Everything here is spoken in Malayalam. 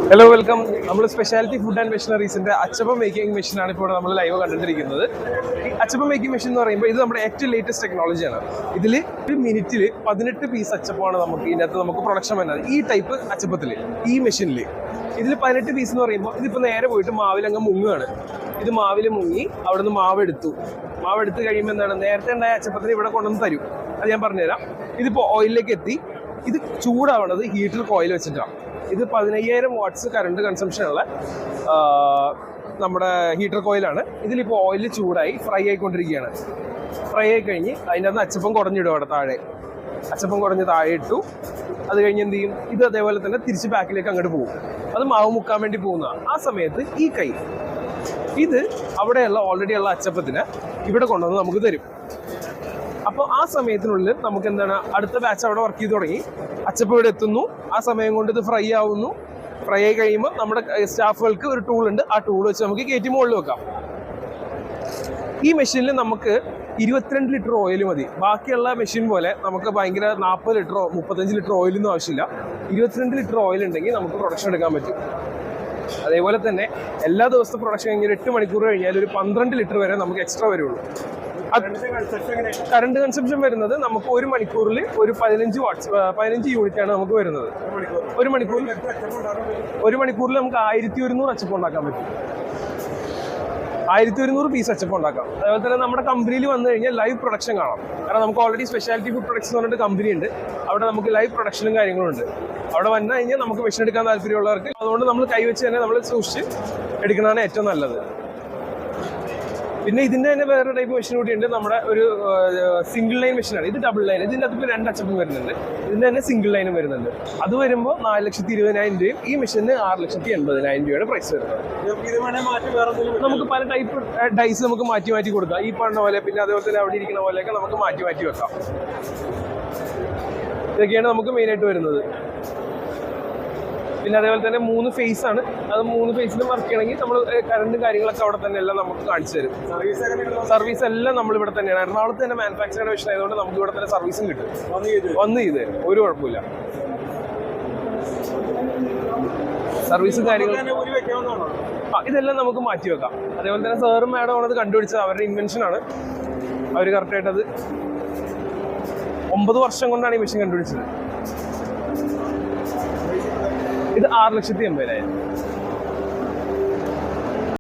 Hello welcome. നമ്മൾ സ്പെഷ്യാലിറ്റി ഫുഡ് ആൻഡ് മെഷീനറീസിന്റെ അച്ചപ്പം മേക്കിംഗ് മെഷീനാണ് ഇപ്പോൾ നമ്മൾ ലൈവ് കണ്ടിട്ടിരിക്കുന്നത്. ഈ അച്ചപ്പം മേക്കിംഗ് മെഷീൻ എന്ന് പറയുമ്പോൾ ഇത് നമ്മുടെ ഏറ്റവും ലേറ്റസ്റ്റ് ടെക്നോളജിയാണ്. ഇതിൽ ഒരു മിനിറ്റിൽ 18 പീസ് അച്ചപ്പമാണ് നമുക്ക് പ്രൊഡക്ഷൻ വരുന്നത്. ഈ ടൈപ്പ് അച്ചപ്പത്തിൽ ഈ മെഷീനിൽ ഇതിൽ 18 പീസ് എന്ന് പറയുമ്പോൾ ഇതിപ്പോൾ നേരെ പോയിട്ട് മാവിലങ്ങ് മുങ്ങുകയാണ്. ഇത് മാവിൽ മുങ്ങി അവിടുന്ന് മാവെടുത്ത് കഴിയുമ്പോൾ എന്താണ് നേരത്തെ ഉണ്ടായ അച്ചപ്പത്തിന് ഇവിടെ കൊണ്ടുവന്ന് തരും. അത് ഞാൻ പറഞ്ഞുതരാം. ഇതിപ്പോൾ ഓയിലിലേക്ക് എത്തി. ഇത് ചൂടാവണത് ഹീറ്റർ കോയിൽ വെച്ചിട്ടാണ്. ഇത് 15,000 വാട്ട്സ് കറണ്ട് കൺസംഷനുള്ള നമ്മുടെ ഹീറ്റർ കോയിലാണ്. ഇതിലിപ്പോൾ ഓയിൽ ചൂടായി ഫ്രൈ ആയിക്കൊണ്ടിരിക്കുകയാണ്. ഫ്രൈ ആയി കഴിഞ്ഞ് അതിൻ്റെ അകത്ത് അച്ചപ്പം കുടഞ്ഞിടും. അവിടെ താഴെ അച്ചപ്പം കുടഞ്ഞ് താഴെ ഇട്ടു. അത് കഴിഞ്ഞ് എന്ത് ചെയ്യും? ഇത് അതേപോലെ തന്നെ തിരിച്ച് ബാക്കിലേക്ക് അങ്ങോട്ട് പോകും. അത് മാവ് മുക്കാൻ വേണ്ടി പോകുന്നതാണ്. ആ സമയത്ത് ഈ കൈ ഇത് അവിടെയുള്ള ഓൾറെഡി ഉള്ള അച്ചപ്പത്തിന് ഇവിടെ കൊണ്ടുവന്ന് നമുക്ക് തരും. അപ്പോൾ ആ സമയത്തിനുള്ളിൽ നമുക്ക് എന്താണ് അടുത്ത ബാച്ച് അവിടെ വർക്ക് ചെയ്ത് തുടങ്ങി. അച്ചപ്പം ഇവിടെ എത്തുന്നു. ആ സമയം കൊണ്ട് ഇത് ഫ്രൈ ആവുന്നു. ഫ്രൈ ആയി കഴിയുമ്പോൾ നമ്മുടെ സ്റ്റാഫുകൾക്ക് ഒരു ടൂൾ ഉണ്ട്. ആ ടൂൾ വെച്ച് നമുക്ക് കയറ്റി മുകളിൽ വെക്കാം. ഈ മെഷീനിൽ നമുക്ക് 22 ലിറ്റർ ഓയിൽ മതി. ബാക്കിയുള്ള മെഷീൻ പോലെ നമുക്ക് ഭയങ്കര 40 ലിറ്ററോ 35 ലിറ്റർ ഓയിലൊന്നും ആവശ്യമില്ല. 22 ലിറ്റർ ഓയിൽ ഉണ്ടെങ്കിൽ നമുക്ക് പ്രൊഡക്ഷൻ എടുക്കാൻ പറ്റും. അതേപോലെ തന്നെ എല്ലാ ദിവസത്തെ പ്രൊഡക്ഷൻ കഴിഞ്ഞാൽ 8 മണിക്കൂർ കഴിഞ്ഞാൽ ഒരു 12 ലിറ്റർ വരെ നമുക്ക് എക്സ്ട്രാ വരുള്ളൂ. കറണ്ട് കൺസംഷൻ വരുന്നത് നമുക്ക് ഒരു മണിക്കൂറിൽ ഒരു 15 യൂണിറ്റ് ആണ് നമുക്ക് വരുന്നത്. ഒരു മണിക്കൂറിൽ നമുക്ക് 1100 അച്ചപ്പം ഉണ്ടാക്കാൻ പറ്റും. 1100 പീസ് അച്ചപ്പം ഉണ്ടാക്കാം. അതേപോലെ തന്നെ നമ്മുടെ കമ്പനിയിൽ വന്നു കഴിഞ്ഞാൽ ലൈവ് പ്രൊഡക്ഷൻ കാണാം. കാരണം നമുക്ക് ഓൾറെഡി സ്പെഷ്യാലിറ്റി ഫുഡ് പ്രൊഡക്ട്സ് എന്ന് പറഞ്ഞിട്ട് കമ്പനി ഉണ്ട്. അവിടെ നമുക്ക് ലൈവ് പ്രൊഡക്ഷനും കാര്യങ്ങളും ഉണ്ട്. അവിടെ വന്നു കഴിഞ്ഞാൽ നമുക്ക് മെഷീൻ എടുക്കാൻ താല്പര്യമുള്ളവർക്ക് അതുകൊണ്ട് നമ്മൾ കൈവച്ച് തന്നെ നമ്മൾ സൂക്ഷിച്ച് എടുക്കുന്നതാണ് ഏറ്റവും നല്ലത്. പിന്നെ ഇതിൻ്റെ തന്നെ വേറെ ടൈപ്പ് മെഷീൻ കൂടി ഉണ്ട്. നമ്മുടെ ഒരു സിംഗിൾ ലൈൻ മെഷീനാണ്. ഇത് ഡബിൾ ലൈൻ. ഇതിൻ്റെ അകത്ത് 2 അച്ചപ്പം വരുന്നുണ്ട്. ഇതിൻ്റെ തന്നെ സിംഗിൾ ലൈനും വരുന്നുണ്ട്. അത് വരുമ്പോൾ 4,20,000 രൂപയും ഈ മെഷീന് 6,80,000 രൂപയുടെ പ്രൈസ് വരുന്നത്. നമുക്ക് പല ടൈപ്പ് ഡൈസ് നമുക്ക് മാറ്റി കൊടുക്കാം. ഈ പറഞ്ഞ പോലെ പിന്നെ അതേപോലെ തന്നെ അവിടെ ഇരിക്കുന്ന പോലെയൊക്കെ നമുക്ക് മാറ്റി വെക്കാം. ഇതൊക്കെയാണ് നമുക്ക് മെയിനായിട്ട് വരുന്നത്. പിന്നെ അതേപോലെ തന്നെ 3 ഫേസ് ആണ്. അത് 3 ഫേസിലും വർക്ക് ചെയ്യണമെങ്കിൽ നമ്മൾ കറണ്ടും കാര്യങ്ങളൊക്കെ അവിടെ തന്നെ എല്ലാം നമുക്ക് കാണിച്ചു തരും. സർവീസ് എല്ലാം നമ്മളിവിടെ തന്നെയാണ്. എറണാകുളത്ത് തന്നെ മാനുഫാക്ചറിംഗ് മെഷീൻ ആയതുകൊണ്ട് നമുക്ക് ഇവിടെ തന്നെ സർവീസും കിട്ടും. വന്ന് ചെയ്ത് തരും. ഒരു കുഴപ്പമില്ല. സർവീസും കാര്യങ്ങളും ഇതെല്ലാം നമുക്ക് മാറ്റി വെക്കാം. അതേപോലെ തന്നെ സാറും മാഡം ആണത് കണ്ടുപിടിച്ചത്. അവരുടെ ഇൻവെൻഷനാണ്. അവർ കറക്റ്റായിട്ടത് 9 വർഷം കൊണ്ടാണ് ഈ മെഷീൻ കണ്ടുപിടിച്ചത്. ഇത് 6,80,000.